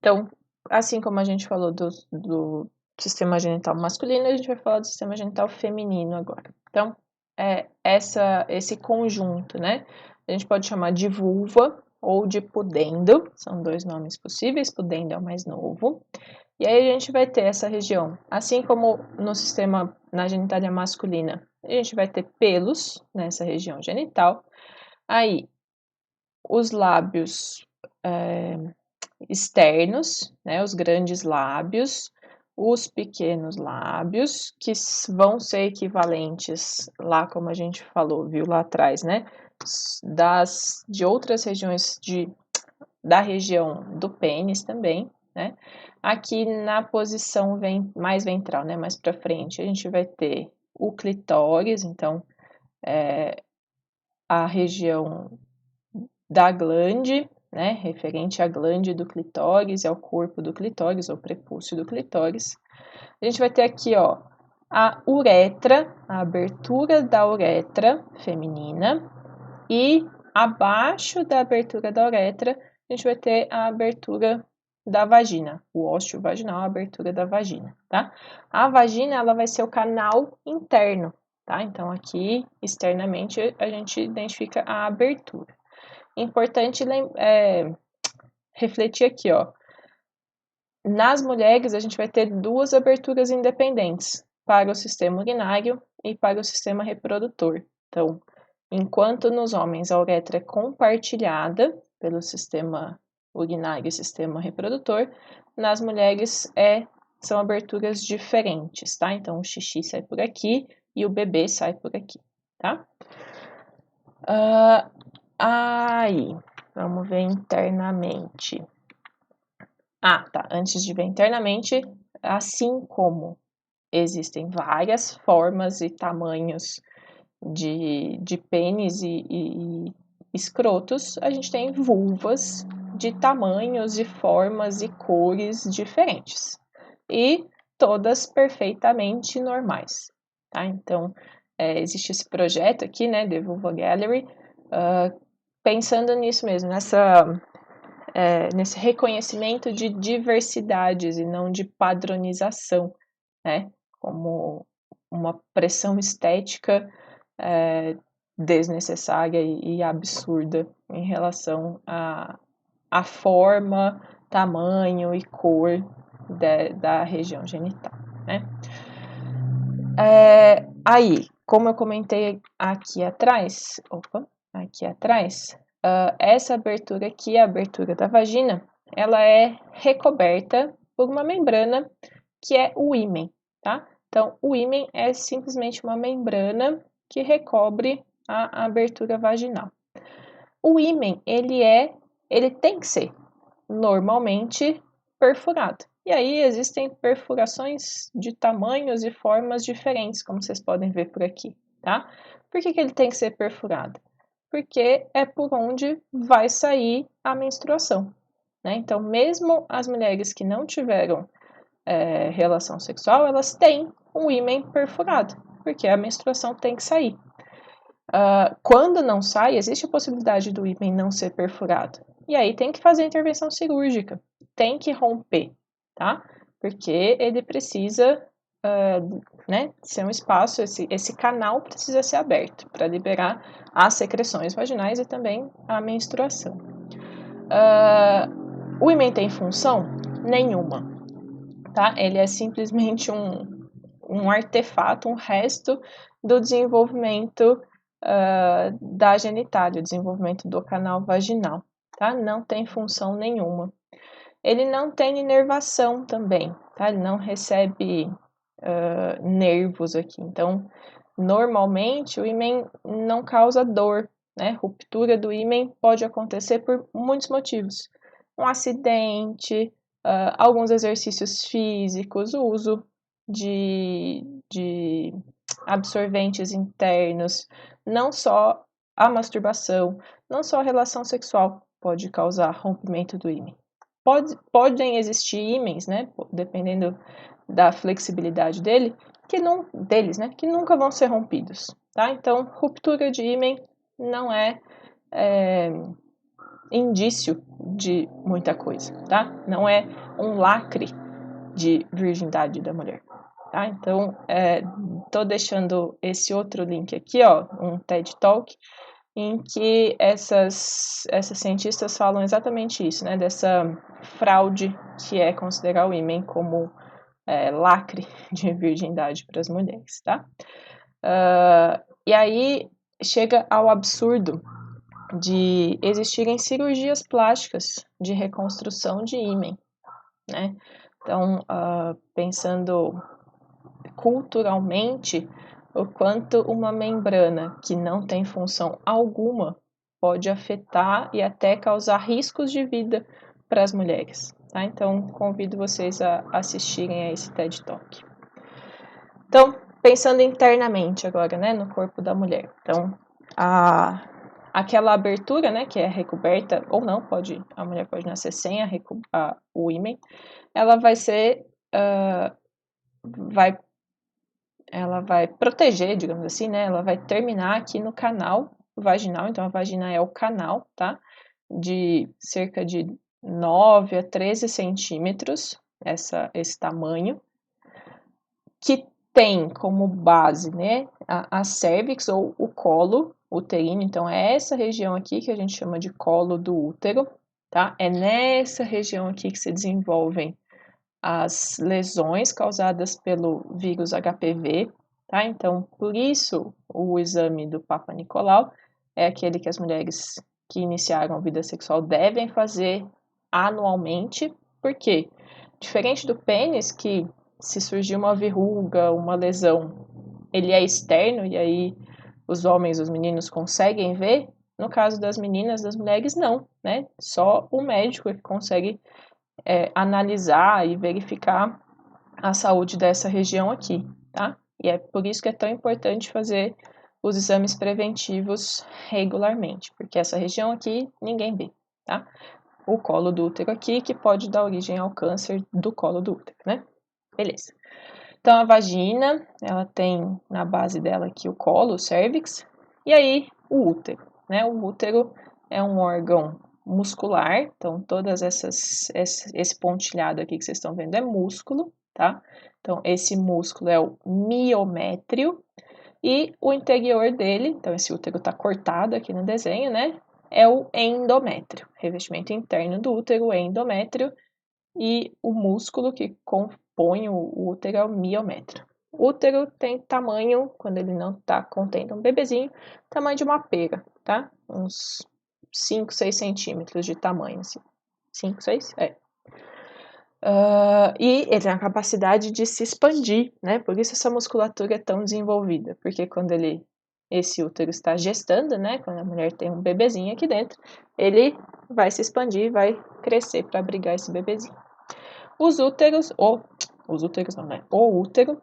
Então, assim como a gente falou do sistema genital masculino, a gente vai falar do sistema genital feminino agora. Então, esse conjunto, né? A gente pode chamar de vulva ou de pudendo, são dois nomes possíveis, pudendo é o mais novo. E aí a gente vai ter essa região, assim como no sistema, na genitália masculina, a gente vai ter pelos nessa região genital. Aí, os lábios externos, né, os grandes lábios, os pequenos lábios, que vão ser equivalentes lá, como a gente falou, viu lá atrás, né, de outras regiões da região do pênis também, né. Aqui na posição mais ventral, né, mais para frente, a gente vai ter o clitóris, então a região da glande, né, referente à glande do clitóris, ao corpo do clitóris, ou prepúcio do clitóris. A gente vai ter aqui, ó, a uretra, a abertura da uretra feminina, e abaixo da abertura da uretra, a gente vai ter a abertura da vagina, o ósseo vaginal, a abertura da vagina, tá? A vagina, ela vai ser o canal interno, tá? Então, aqui, externamente, a gente identifica a abertura. Importante refletir aqui, ó. Nas mulheres, a gente vai ter duas aberturas independentes, para o sistema urinário e para o sistema reprodutor. Então, enquanto nos homens a uretra é compartilhada pelo sistema urinário e sistema reprodutor, nas mulheres são aberturas diferentes, tá? Então, o xixi sai por aqui e o bebê sai por aqui, tá? Aí, vamos ver internamente. Tá. Antes de ver internamente, assim como existem várias formas e tamanhos de pênis e escrotos, a gente tem vulvas de tamanhos e formas e cores diferentes. E todas perfeitamente normais, tá? Então, existe esse projeto aqui, né, The Vulva Gallery, pensando nisso mesmo, nesse reconhecimento de diversidades e não de padronização, né? Como uma pressão estética desnecessária e absurda em relação à forma, tamanho e cor da região genital, né? Aí, como eu comentei aqui atrás, essa abertura aqui, a abertura da vagina, ela é recoberta por uma membrana que é o ímen, tá? Então, o ímen é simplesmente uma membrana que recobre a abertura vaginal. O ímen, ele tem que ser normalmente perfurado. E aí existem perfurações de tamanhos e formas diferentes, como vocês podem ver por aqui, tá? Por que ele tem que ser perfurado? Porque é por onde vai sair a menstruação, né? Então, mesmo as mulheres que não tiveram relação sexual, elas têm um ímen perfurado, porque a menstruação tem que sair. Quando não sai, existe a possibilidade do ímen não ser perfurado. E aí tem que fazer a intervenção cirúrgica, tem que romper, tá? Porque ele precisa ser um espaço, esse canal precisa ser aberto para liberar as secreções vaginais e também a menstruação. O ímen tem função? Nenhuma, tá? Ele é simplesmente um artefato, um resto do desenvolvimento da genitália, o desenvolvimento do canal vaginal, tá? Não tem função nenhuma. Ele não tem inervação também, tá? Ele não recebe nervos aqui. Então, normalmente, o ímen não causa dor, né? Ruptura do ímen pode acontecer por muitos motivos. Um acidente, alguns exercícios físicos, o uso de absorventes internos, não só a masturbação, não só a relação sexual pode causar rompimento do ímen. Podem existir ímens, né, dependendo da flexibilidade deles, né, que nunca vão ser rompidos, tá? Então, ruptura de ímen não é indício de muita coisa, tá? Não é um lacre de virgindade da mulher, tá? Então, tô deixando esse outro link aqui, ó, um TED Talk, em que essas cientistas falam exatamente isso, né? Dessa fraude que é considerar o ímen como lacre de virgindade para as mulheres, tá? E aí chega ao absurdo de existirem cirurgias plásticas de reconstrução de ímen, né? Então, pensando culturalmente, o quanto uma membrana que não tem função alguma pode afetar e até causar riscos de vida para as mulheres, tá? Então, convido vocês a assistirem a esse TED Talk. Então, pensando internamente agora, né, no corpo da mulher. Então, aquela abertura, né, que é recoberta ou não, a mulher pode nascer sem o ímen, ela vai ser, ela vai proteger, digamos assim, né, ela vai terminar aqui no canal vaginal, então a vagina é o canal, tá, de cerca de 9 a 13 centímetros, esse tamanho, que tem como base, né, a cervix ou o colo uterino, então é essa região aqui que a gente chama de colo do útero, tá? É nessa região aqui que se desenvolvem as lesões causadas pelo vírus HPV, tá? Então, por isso, o exame do Papa Nicolau é aquele que as mulheres que iniciaram a vida sexual devem fazer anualmente, porque, diferente do pênis, que se surgir uma verruga, uma lesão, ele é externo e aí os homens, os meninos conseguem ver. No caso das meninas, das mulheres, não, né? Só o médico é que consegue analisar e verificar a saúde dessa região aqui, tá? E é por isso que é tão importante fazer os exames preventivos regularmente, porque essa região aqui ninguém vê, tá? O colo do útero aqui, que pode dar origem ao câncer do colo do útero, né? Beleza. Então, a vagina, ela tem na base dela aqui o colo, o cérvix, e aí o útero, né? O útero é um órgão muscular, então esse pontilhado aqui que vocês estão vendo é músculo, tá? Então, esse músculo é o miométrio, e o interior dele, então esse útero tá cortado aqui no desenho, né? É o endométrio, revestimento interno do útero, o endométrio, e o músculo que compõe o útero é o miométrio. O útero tem tamanho, quando ele não está contendo um bebezinho, tamanho de uma pera, tá? Uns 5, 6 centímetros de tamanho, assim. 5, 6? É. E ele tem a capacidade de se expandir, né? Por isso essa musculatura é tão desenvolvida, porque quando esse útero está gestando, né? Quando a mulher tem um bebezinho aqui dentro, ele vai se expandir, vai crescer para abrigar esse bebezinho. Os úteros não, né? O útero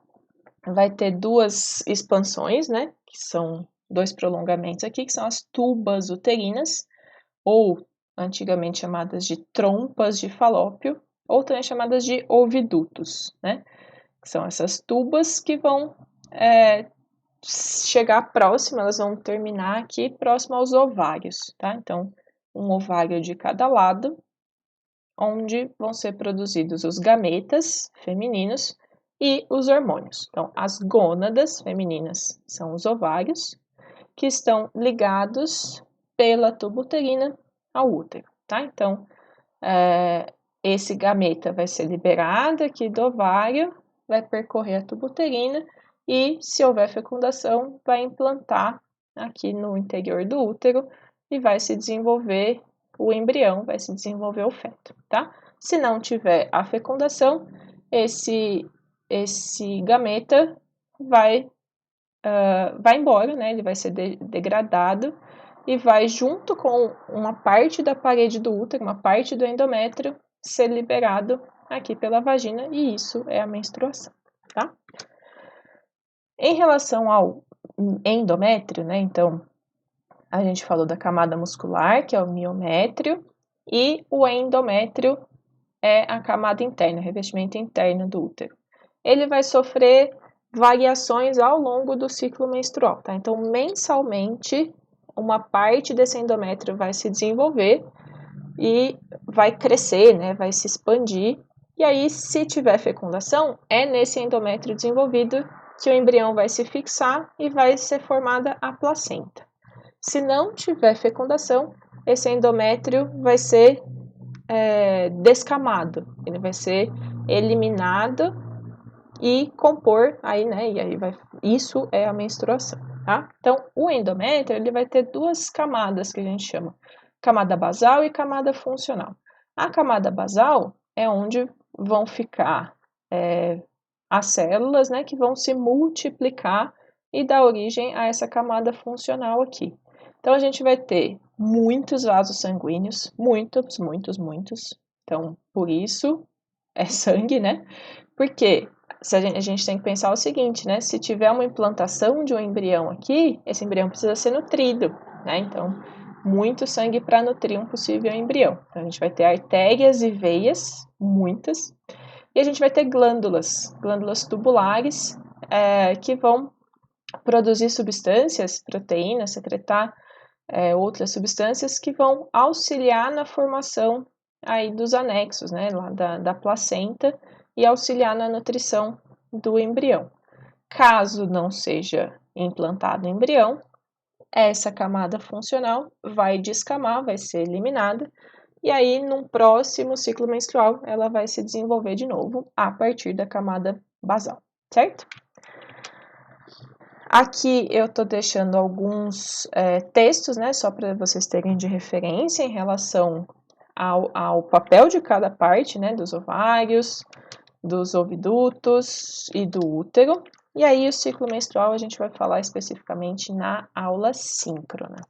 vai ter duas expansões, né? Que são dois prolongamentos aqui, que são as tubas uterinas, ou antigamente chamadas de trompas de Falópio, ou também chamadas de ovidutos, né? Que são essas tubas que vão chegar próximo, elas vão terminar aqui próximo aos ovários, tá? Então, um ovário de cada lado, onde vão ser produzidos os gametas femininos e os hormônios. Então, as gônadas femininas são os ovários, que estão ligados pela tuba uterina ao útero, tá? Então, esse gameta vai ser liberado aqui do ovário, vai percorrer a tuba uterina e, se houver fecundação, vai implantar aqui no interior do útero e vai se desenvolver o embrião, vai se desenvolver o feto, tá? Se não tiver a fecundação, esse gameta vai embora, né? Ele vai ser degradado e vai junto com uma parte da parede do útero, uma parte do endométrio, ser liberado aqui pela vagina, e isso é a menstruação, tá? Em relação ao endométrio, né? Então, a gente falou da camada muscular, que é o miométrio, e o endométrio é a camada interna, o revestimento interno do útero. Ele vai sofrer variações ao longo do ciclo menstrual, tá? Então, mensalmente, uma parte desse endométrio vai se desenvolver e vai crescer, né, vai se expandir. E aí, se tiver fecundação, é nesse endométrio desenvolvido que o embrião vai se fixar e vai ser formada a placenta. Se não tiver fecundação, esse endométrio vai ser descamado, ele vai ser eliminado e compor aí, né? E aí isso é a menstruação, tá? Então, o endométrio ele vai ter duas camadas que a gente chama, camada basal e camada funcional. A camada basal é onde vão ficar as células, né, que vão se multiplicar e dar origem a essa camada funcional aqui. Então, a gente vai ter muitos vasos sanguíneos, muitos. Então, por isso é sangue, né? Porque a gente tem que pensar o seguinte, né? Se tiver uma implantação de um embrião aqui, esse embrião precisa ser nutrido, né? Então, muito sangue para nutrir um possível embrião. Então, a gente vai ter artérias e veias, muitas, e a gente vai ter glândulas tubulares, que vão produzir substâncias, proteínas, secretar outras substâncias que vão auxiliar na formação aí dos anexos, né, lá da placenta e auxiliar na nutrição do embrião. Caso não seja implantado embrião, essa camada funcional vai descamar, vai ser eliminada, e aí, num próximo ciclo menstrual, ela vai se desenvolver de novo a partir da camada basal, certo? Aqui eu tô deixando alguns textos, né, só para vocês terem de referência em relação ao papel de cada parte, né, dos ovários, dos ovidutos e do útero. E aí, o ciclo menstrual a gente vai falar especificamente na aula síncrona.